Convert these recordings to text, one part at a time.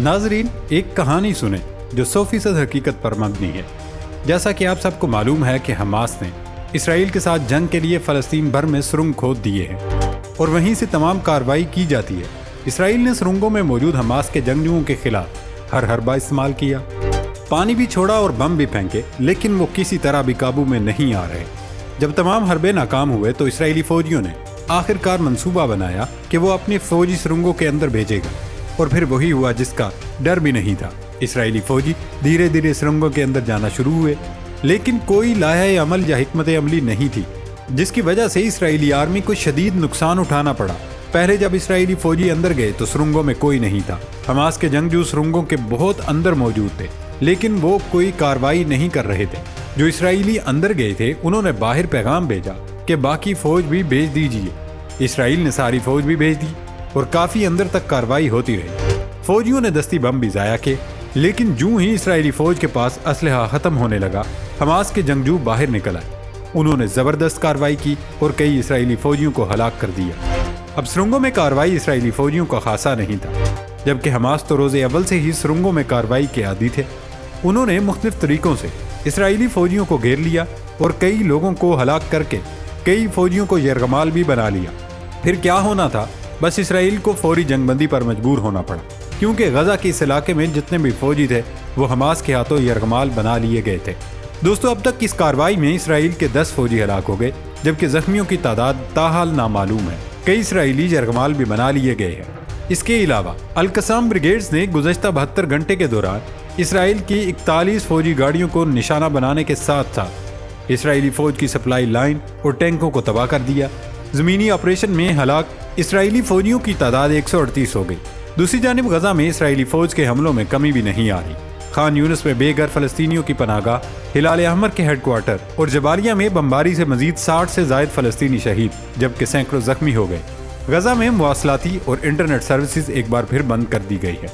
ناظرین، ایک کہانی سنیں جو 100% حقیقت پر مبنی ہے۔ جیسا کہ آپ سب کو معلوم ہے کہ حماس نے اسرائیل کے ساتھ جنگ کے لیے فلسطین بھر میں سرنگ کھود دیے ہیں اور وہیں سے تمام کارروائی کی جاتی ہے۔ اسرائیل نے سرنگوں میں موجود حماس کے جنگجوؤں کے خلاف ہر حربہ استعمال کیا، پانی بھی چھوڑا اور بم بھی پھینکے، لیکن وہ کسی طرح بھی قابو میں نہیں آ رہے۔ جب تمام حربے ناکام ہوئے تو اسرائیلی فوجیوں نے آخر کار منصوبہ بنایا کہ وہ اپنے فوجی سرنگوں کے اندر بھیجے گا، اور پھر وہی ہوا جس کا ڈر بھی نہیں تھا۔ اسرائیلی فوجی دھیرے دھیرے سرنگوں کے اندر جانا شروع ہوئے، لیکن کوئی لائحہ عمل یا حکمت عملی نہیں تھی، جس کی وجہ سے اسرائیلی آرمی کو شدید نقصان اٹھانا پڑا۔ پہلے جب اسرائیلی فوجی اندر گئے تو سرنگوں میں کوئی نہیں تھا۔ حماس کے جنگجو سرنگوں کے بہت اندر موجود تھے، لیکن وہ کوئی کارروائی نہیں کر رہے تھے۔ جو اسرائیلی اندر گئے تھے انہوں نے باہر پیغام بھیجا کہ باقی فوج بھی بھیج دیجیے۔ اسرائیل نے ساری فوج بھی بھیج دی اور کافی اندر تک کارروائی ہوتی رہی۔ فوجیوں نے دستی بم بھی ضائع کیے، لیکن جوں ہی اسرائیلی فوج کے پاس اسلحہ ختم ہونے لگا، حماس کے جنگجو باہر نکل آئے۔ انہوں نے زبردست کارروائی کی اور کئی اسرائیلی فوجیوں کو ہلاک کر دیا۔ اب سرنگوں میں کارروائی اسرائیلی فوجیوں کا خاصا نہیں تھا، جبکہ حماس تو روز اول سے ہی سرنگوں میں کارروائی کے عادی تھے۔ انہوں نے مختلف طریقوں سے اسرائیلی فوجیوں کو گھیر لیا اور کئی لوگوں کو ہلاک کر کے کئی فوجیوں کو یرغمال بھی بنا لیا۔ پھر کیا ہونا تھا؟ بس اسرائیل کو فوری جنگ بندی پر مجبور ہونا پڑا، کیونکہ غزہ کے اس علاقے میں جتنے بھی فوجی تھے وہ حماس کے ہاتھوں یرغمال بنا لیے گئے تھے۔ دوستو، اب تک اس کارروائی میں اسرائیل کے 10 فوجی ہلاک ہو گئے، جبکہ زخمیوں کی تعداد تاحال نامعلوم ہے۔ کئی اسرائیلی یرغمال بھی بنا لیے گئے ہیں۔ اس کے علاوہ القسام بریگیڈز نے گزشتہ 72 گھنٹے کے دوران اسرائیل کی 41 فوجی گاڑیوں کو نشانہ بنانے کے ساتھ ساتھ اسرائیلی فوج کی سپلائی لائن اور ٹینکوں کو تباہ کر دیا۔ زمینی آپریشن میں ہلاک اسرائیلی فوجیوں کی تعداد 138 ہو گئی۔ دوسری جانب غزہ میں اسرائیلی فوج کے حملوں میں کمی بھی نہیں آ رہی۔ خان یونس میں بے گھر فلسطینیوں کی پناہ گاہ، ہلال احمر کے ہیڈ کوارٹر اور جبالیہ میں بمباری سے مزید 60 سے زائد فلسطینی شہید، جبکہ سینکڑوں زخمی ہو گئے۔ غزہ میں مواصلاتی اور انٹرنیٹ سروسز ایک بار پھر بند کر دی گئی ہے۔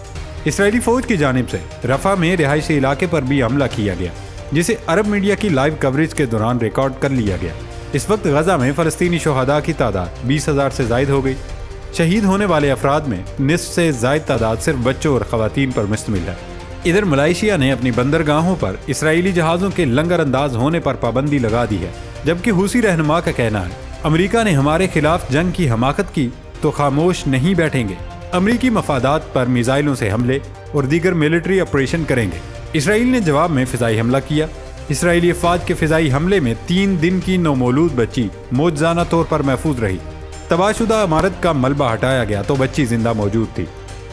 اسرائیلی فوج کی جانب سے رفح میں رہائشی علاقے پر بھی حملہ کیا گیا، جسے عرب میڈیا کی لائیو کوریج کے دوران ریکارڈ کر لیا گیا۔ اس وقت غزہ میں فلسطینی شہداء کی تعداد 20,000 سے زائد ہو گئی۔ شہید ہونے والے افراد میں نصف سے زائد تعداد صرف بچوں اور خواتین پر مشتمل ہے۔ ادھر ملائیشیا نے اپنی بندرگاہوں پر اسرائیلی جہازوں کے لنگر انداز ہونے پر پابندی لگا دی ہے، جبکہ حوثی رہنما کا کہنا ہے امریکہ نے ہمارے خلاف جنگ کی حماقت کی تو خاموش نہیں بیٹھیں گے، امریکی مفادات پر میزائلوں سے حملے اور دیگر ملٹری آپریشن کریں گے۔ اسرائیل نے جواب میں فضائی حملہ کیا۔ اسرائیلی افواج کے فضائی حملے میں 3 دن کی نومولود بچی معجزانہ طور پر محفوظ رہی۔ تباہ شدہ عمارت کا ملبہ ہٹایا گیا تو بچی زندہ موجود تھی۔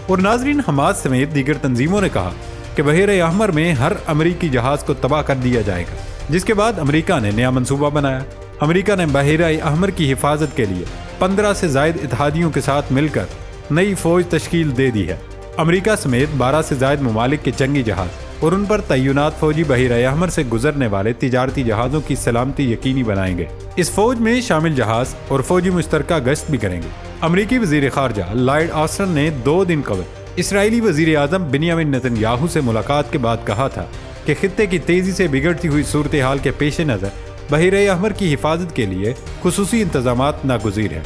اور ناظرین، حماس سمیت دیگر تنظیموں نے کہا کہ بحیرہ احمر میں ہر امریکی جہاز کو تباہ کر دیا جائے گا، جس کے بعد امریکہ نے نیا منصوبہ بنایا۔ امریکہ نے بحیرہ احمر کی حفاظت کے لیے 15 سے زائد اتحادیوں کے ساتھ مل کر نئی فوج تشکیل دے دی ہے۔ امریکہ سمیت 12 سے زائد ممالک کے جنگی جہاز اور ان پر تعینات فوجی بحیرہ احمر سے گزرنے والے تجارتی جہازوں کی سلامتی یقینی بنائیں گے۔ اس فوج میں شامل جہاز اور فوجی مشترکہ گشت بھی کریں گے۔ امریکی وزیر خارجہ لائیڈ آسٹن نے 2 دن قبل اسرائیلی وزیر اعظم بنیامین نتن یاہو سے ملاقات کے بعد کہا تھا کہ خطے کی تیزی سے بگڑتی ہوئی صورتحال کے پیش نظر بحیرہ احمر کی حفاظت کے لیے خصوصی انتظامات ناگزیر ہیں۔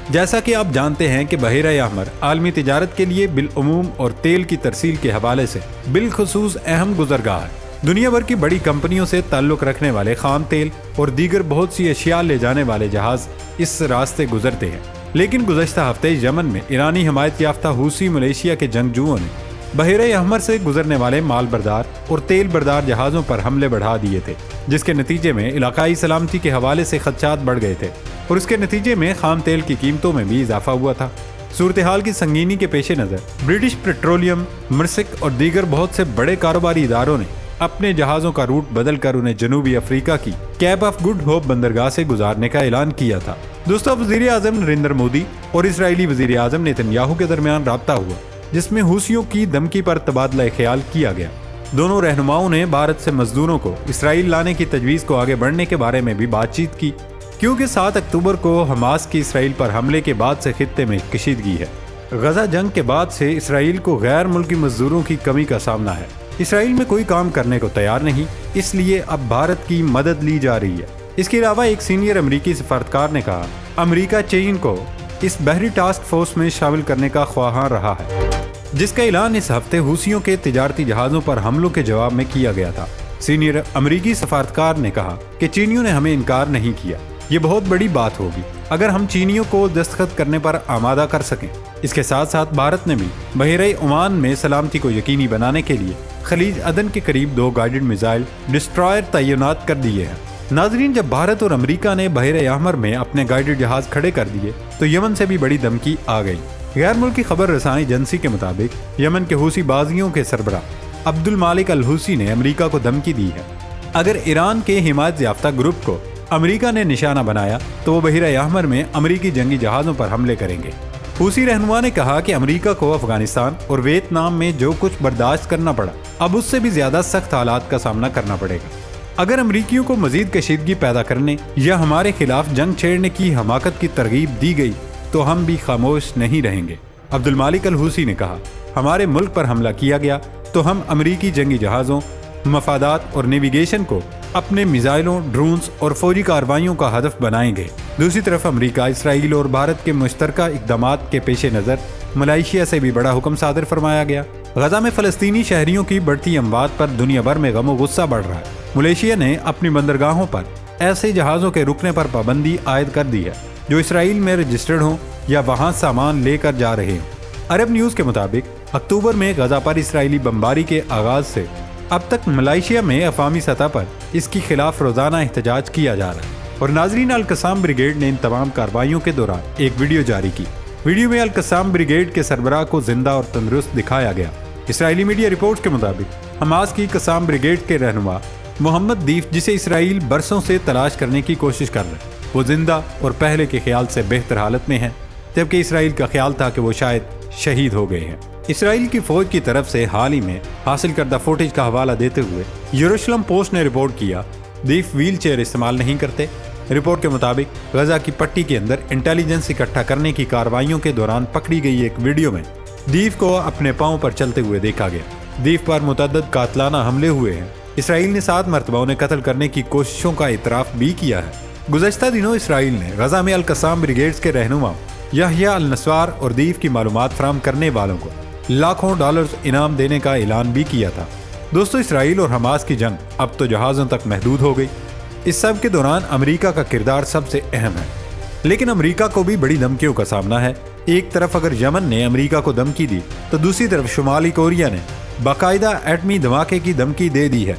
جیسا کہ آپ جانتے ہیں کہ بحیرہ احمر عالمی تجارت کے لیے بالعموم اور تیل کی ترسیل کے حوالے سے بالخصوص اہم گزرگاہ ہے۔ دنیا بھر کی بڑی کمپنیوں سے تعلق رکھنے والے خام تیل اور دیگر بہت سی اشیاء لے جانے والے جہاز اس راستے گزرتے ہیں، لیکن گزشتہ ہفتے یمن میں ایرانی حمایت یافتہ حوثی ملیشیا کے جنگجوؤں نے بحیرہ احمر سے گزرنے والے مال بردار اور تیل بردار جہازوں پر حملے بڑھا دیے تھے، جس کے نتیجے میں علاقائی سلامتی کے حوالے سے خدشات بڑھ گئے تھے اور اس کے نتیجے میں خام تیل کی قیمتوں میں بھی اضافہ ہوا تھا۔ صورتحال کی سنگینی کے پیش نظر برٹش پیٹرولیم، مرسک اور دیگر بہت سے بڑے کاروباری اداروں نے اپنے جہازوں کا روٹ بدل کر انہیں جنوبی افریقہ کی کیپ آف گڈ ہوپ بندرگاہ سے گزارنے کا اعلان کیا تھا۔ دوستو، وزیر اعظم نریندر مودی اور اسرائیلی وزیر اعظم نیتن یاہو کے درمیان رابطہ ہوا، جس میں حوثیوں کی دھمکی پر تبادلہ خیال کیا گیا۔ دونوں رہنماؤں نے بھارت سے مزدوروں کو اسرائیل لانے کی تجویز کو آگے بڑھنے کے بارے میں بھی بات چیت کی، کیونکہ 7 اکتوبر کو حماس کی اسرائیل پر حملے کے بعد سے خطے میں کشیدگی ہے۔ غزہ جنگ کے بعد سے اسرائیل کو غیر ملکی مزدوروں کی کمی کا سامنا ہے۔ اسرائیل میں کوئی کام کرنے کو تیار نہیں، اس لیے اب بھارت کی مدد لی جا رہی ہے۔ اس کے علاوہ ایک سینئر امریکی سفارتکار نے کہا امریکہ چین کو اس بحری ٹاسک فورس میں شامل کرنے کا خواہاں رہا ہے۔ جس کا اعلان اس ہفتے حوثیوں کے تجارتی جہازوں پر حملوں کے جواب میں کیا گیا تھا۔ سینئر امریکی سفارتکار نے کہا کہ چینیوں نے ہمیں انکار نہیں کیا، یہ بہت بڑی بات ہوگی اگر ہم چینیوں کو دستخط کرنے پر آمادہ کر سکیں۔ اس کے ساتھ ساتھ بھارت نے بھی بحیرہ عمان میں سلامتی کو یقینی بنانے کے لیے خلیج عدن کے قریب 2 گائیڈڈ میزائل ڈسٹرائر تعینات کر دیے ہیں۔ ناظرین، جب بھارت اور امریکہ نے بحیرہ احمر میں اپنے گائیڈڈ جہاز کھڑے کر دیے تو یمن سے بھی بڑی دھمکی آ گئی۔ غیر ملکی خبر رساں ایجنسی کے مطابق یمن کے حوثی باغیوں کے سربراہ عبد المالک الحوثی نے امریکہ کو دھمکی دی ہے اگر ایران کے حمایت یافتہ گروپ کو امریکہ نے نشانہ بنایا تو وہ بحیرہ احمر میں امریکی جنگی جہازوں پر حملے کریں گے۔ حوثی رہنما نے کہا کہ امریکہ کو افغانستان اور ویتنام میں جو کچھ برداشت کرنا پڑا اب اس سے بھی زیادہ سخت حالات کا سامنا کرنا پڑے گا۔ اگر امریکیوں کو مزید کشیدگی پیدا کرنے یا ہمارے خلاف جنگ چھیڑنے کی حماقت کی ترغیب دی گئی تو ہم بھی خاموش نہیں رہیں گے۔ عبد المالک الحوثی نے کہا، ہمارے ملک پر حملہ کیا گیا تو ہم امریکی جنگی جہازوں، مفادات اور نیویگیشن کو اپنے میزائلوں، ڈرونز اور فوجی کارروائیوں کا ہدف بنائیں گے۔ دوسری طرف امریکہ، اسرائیل اور بھارت کے مشترکہ اقدامات کے پیش نظر ملائیشیا سے بھی بڑا حکم صادر فرمایا گیا۔ غزہ میں فلسطینی شہریوں کی بڑھتی اموات پر دنیا بھر میں غم و غصہ بڑھ رہا ہے۔ ملائیشیا نے اپنی بندرگاہوں پر ایسے جہازوں کے رکنے پر پابندی عائد کر دی ہے جو اسرائیل میں رجسٹرڈ ہوں یا وہاں سامان لے کر جا رہے ہوں۔ عرب نیوز کے مطابق اکتوبر میں غزہ پر اسرائیلی بمباری کے آغاز سے اب تک ملائیشیا میں عوامی سطح پر اس کے خلاف روزانہ احتجاج کیا جا رہا ہے۔ اور ناظرین، القسام بریگیڈ نے ان تمام کارروائیوں کے دوران ایک ویڈیو جاری کی۔ ویڈیو میں القسام بریگیڈ کے سربراہ کو زندہ اور تندرست دکھایا گیا۔ اسرائیلی میڈیا رپورٹ کے مطابق حماس کی قسام بریگیڈ کے رہنما محمد دیف، جسے اسرائیل برسوں سے تلاش کرنے کی کوشش کر رہے ہیں، وہ زندہ اور پہلے کے خیال سے بہتر حالت میں ہیں، جبکہ اسرائیل کا خیال تھا کہ وہ شاید شہید ہو گئے ہیں۔ اسرائیل کی فوج کی طرف سے حال ہی میں حاصل کردہ فوٹیج کا حوالہ دیتے ہوئے یروشلم پوسٹ نے رپورٹ کیا، دیف ویل چیئر استعمال نہیں کرتے۔ رپورٹ کے مطابق غزہ کی پٹی کے اندر انٹیلیجنس اکٹھا کرنے کی کارروائیوں کے دوران پکڑی گئی ایک ویڈیو میں دیف کو اپنے پاؤں پر چلتے ہوئے دیکھا گیا۔ دیف پر متعدد قاتلانہ حملے ہوئے ہیں۔ اسرائیل نے 7 مرتبہ انہیں قتل کرنے کی کوششوں کا اعتراف بھی کیا ہے۔ گزشتہ دنوں اسرائیل نے غزہ میں القسام بریگیڈز کے رہنما یحییٰ النصار اور دیف کی معلومات فراہم کرنے والوں کو لاکھوں ڈالرز انعام دینے کا اعلان بھی کیا تھا۔ دوستو، اسرائیل اور حماس کی جنگ اب تو جہازوں تک محدود ہو گئی۔ اس سب کے دوران امریکہ کا کردار سب سے اہم ہے، لیکن امریکہ کو بھی بڑی دھمکیوں کا سامنا ہے۔ ایک طرف اگر یمن نے امریکہ کو دھمکی دی تو دوسری طرف شمالی کوریا نے باقاعدہ ایٹمی دھماکے کی دھمکی دے دی ہے۔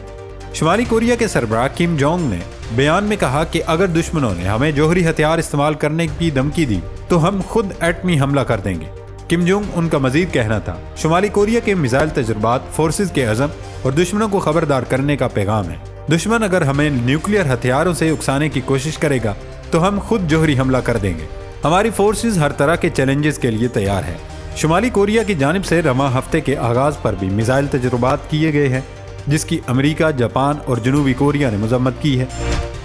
شمالی کوریا کے سربراہ کم جونگ نے بیان میں کہا کہ اگر دشمنوں نے ہمیں جوہری ہتھیار استعمال کرنے کی دھمکی دی تو ہم خود ایٹمی حملہ کر دیں گے۔ کم جونگ ان کا مزید کہنا تھا، شمالی کوریا کے میزائل تجربات فورسز کے عزم اور دشمنوں کو خبردار کرنے کا پیغام ہے۔ دشمن اگر ہمیں نیوکلیئر ہتھیاروں سے اکسانے کی کوشش کرے گا تو ہم خود جوہری حملہ کر دیں گے۔ ہماری فورسز ہر طرح کے چیلنجز کے لیے تیار ہے۔ شمالی کوریا کی جانب سے رواں ہفتے کے آغاز پر بھی میزائل تجربات کیے گئے ہیں، جس کی امریکہ، جاپان اور جنوبی کوریا نے مذمت کی ہے۔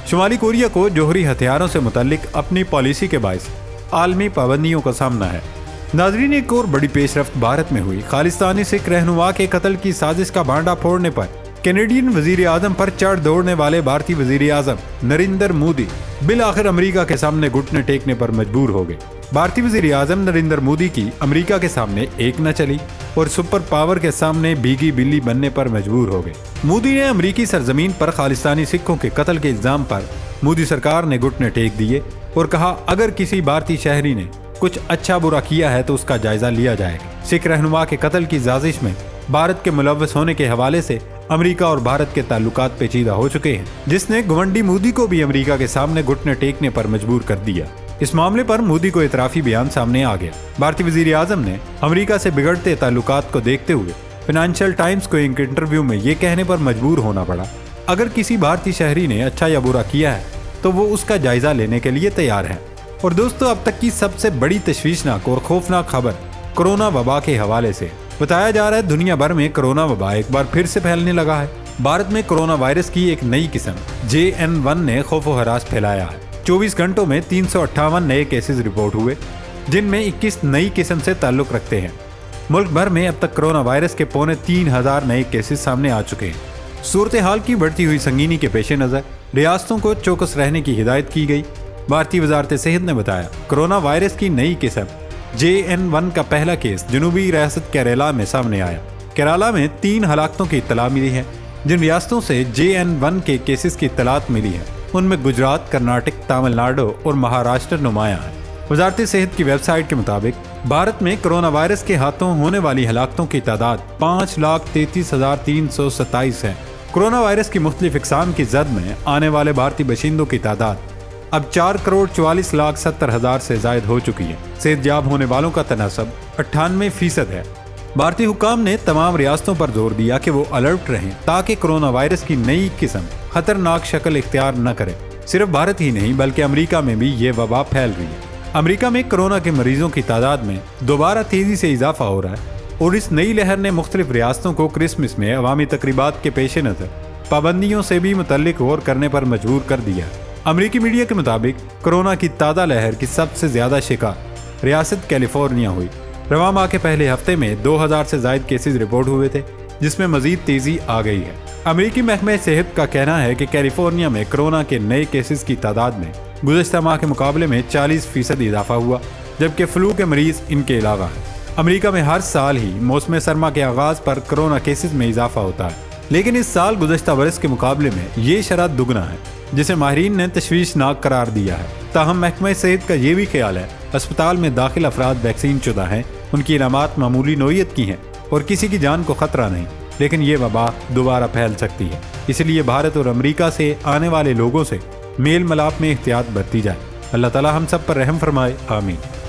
شمالی کوریا کو جوہری ہتھیاروں سے متعلق اپنی پالیسی کے باعث عالمی پابندیوں کا سامنا ہے۔ ناظرین، ایک اور بڑی پیش رفت بھارت میں ہوئی۔ خالصتانی سکھ رہنما کے قتل کی سازش کا بھانڈا پھوڑنے پر کینیڈین وزیر اعظم پر چڑھ دوڑنے والے بھارتی وزیر اعظم نریندر مودی بالآخر امریکہ کے سامنے گھٹنے ٹیکنے پر مجبور ہو گئے۔ بھارتی وزیر اعظم نریندر مودی کی امریکہ کے سامنے ایک نہ چلی اور سپر پاور کے سامنے بھیگی بلی بننے پر مجبور ہو گئے۔ مودی نے امریکی سرزمین پر خالصتانی سکھوں کے قتل کے الزام پر مودی سرکار نے گھٹنے ٹیک دیے اور کہا اگر کسی بھارتی شہری نے کچھ اچھا برا کیا ہے تو اس کا جائزہ لیا جائے گا۔ سکھ رہنما کے قتل کی سازش میں بھارت کے ملوث ہونے کے حوالے سے امریکہ اور بھارت کے تعلقات پیچیدہ ہو چکے ہیں، جس نے گھمنڈی مودی کو بھی امریکہ کے سامنے گھٹنے ٹیکنے پر مجبور کر دیا۔ اس معاملے پر مودی کو اعترافی بیان سامنے آ گیا۔ بھارتی وزیر اعظم نے امریکہ سے بگڑتے تعلقات کو دیکھتے ہوئے فائنینشیل ٹائمز کو ایک انٹرویو میں یہ کہنے پر مجبور ہونا پڑا اگر کسی بھارتی شہری نے اچھا یا برا کیا ہے تو وہ اس کا جائزہ لینے کے لیے تیار ہے۔ اور دوستو، اب تک کی سب سے بڑی تشویشناک اور خوفناک خبر کورونا وبا کے حوالے سے بتایا جا رہا ہے دنیا بھر میں کورونا وبا ایک بار پھر سے پھیلنے لگا ہے۔ بھارت میں کورونا وائرس کی ایک نئی قسم JN1 نے خوف و ہراس پھیلایا ہے۔ 24 گھنٹوں میں 358 نئے کیسز رپورٹ ہوئے، جن میں 21 نئی قسم سے تعلق رکھتے ہیں۔ ملک بھر میں اب تک کورونا وائرس کے 3500 نئے کیسز سامنے آ چکے ہیں۔ صورتحال کی بڑھتی ہوئی سنگینی کے پیش نظر ریاستوں کو چوکس رہنے کی ہدایت کی گئی۔ بھارتی وزارت صحت نے بتایا کورونا وائرس کی نئی قسم JN1 کا پہلا کیس جنوبی ریاست کیرالہ میں سامنے آیا۔ کیرالہ میں 3 ہلاکتوں کی اطلاع ملی ہے۔ جن ریاستوں سے JN1 کے کیسز کی اطلاعات ملی ہے ان میں گجرات، کرناٹک، تامل ناڈو اور مہاراشٹر نمایاں ہیں۔ وزارت صحت کی ویب سائٹ کے مطابق بھارت میں کرونا وائرس کے ہاتھوں ہونے والی ہلاکتوں کی تعداد 5,33,327 ہے۔ کرونا وائرس کی مختلف اقسام کی زد میں آنے والے بھارتی باشندوں کی تعداد اب 4,44,70,000 سے زائد ہو چکی ہے۔ صحت یاب ہونے والوں کا تناسب 98% ہے۔ بھارتی حکام نے تمام ریاستوں پر زور دیا کہ وہ الرٹ رہیں تاکہ کرونا وائرس کی نئی قسم خطرناک شکل اختیار نہ کرے۔ صرف بھارت ہی نہیں بلکہ امریکہ میں بھی یہ وبا پھیل رہی ہے۔ امریکہ میں کرونا کے مریضوں کی تعداد میں دوبارہ تیزی سے اضافہ ہو رہا ہے اور اس نئی لہر نے مختلف ریاستوں کو کرسمس میں عوامی تقریبات کے پیش نظر پابندیوں سے بھی متعلق غور کرنے پر مجبور کر دیا۔ امریکی میڈیا کے مطابق کرونا کی تازہ لہر کی سب سے زیادہ شکار ریاست کیلیفورنیا ہوئی۔ رواں ماہ کے پہلے ہفتے میں 2,000 سے زائد کیسز رپورٹ ہوئے تھے، جس میں مزید تیزی آ گئی ہے۔ امریکی محکمہ صحت کا کہنا ہے کہ کیلیفورنیا میں کرونا کے نئے کیسز کی تعداد میں گزشتہ ماہ کے مقابلے میں 40% اضافہ ہوا، جبکہ فلو کے مریض ان کے علاوہ ہیں۔ امریکہ میں ہر سال ہی موسم سرما کے آغاز پر کرونا کیسز میں اضافہ ہوتا ہے، لیکن اس سال گزشتہ برس کے مقابلے میں یہ شرح دگنا ہے، جسے ماہرین نے تشویشناک قرار دیا ہے۔ تاہم محکمہ صحت کا یہ بھی خیال ہے اسپتال میں داخل افراد ویکسین شدہ ہیں، ان کی علامات معمولی نوعیت کی ہیں اور کسی کی جان کو خطرہ نہیں، لیکن یہ وبا دوبارہ پھیل سکتی ہے۔ اس لیے بھارت اور امریکہ سے آنے والے لوگوں سے میل ملاپ میں احتیاط برتی جائے۔ اللہ تعالی ہم سب پر رحم فرمائے، آمین۔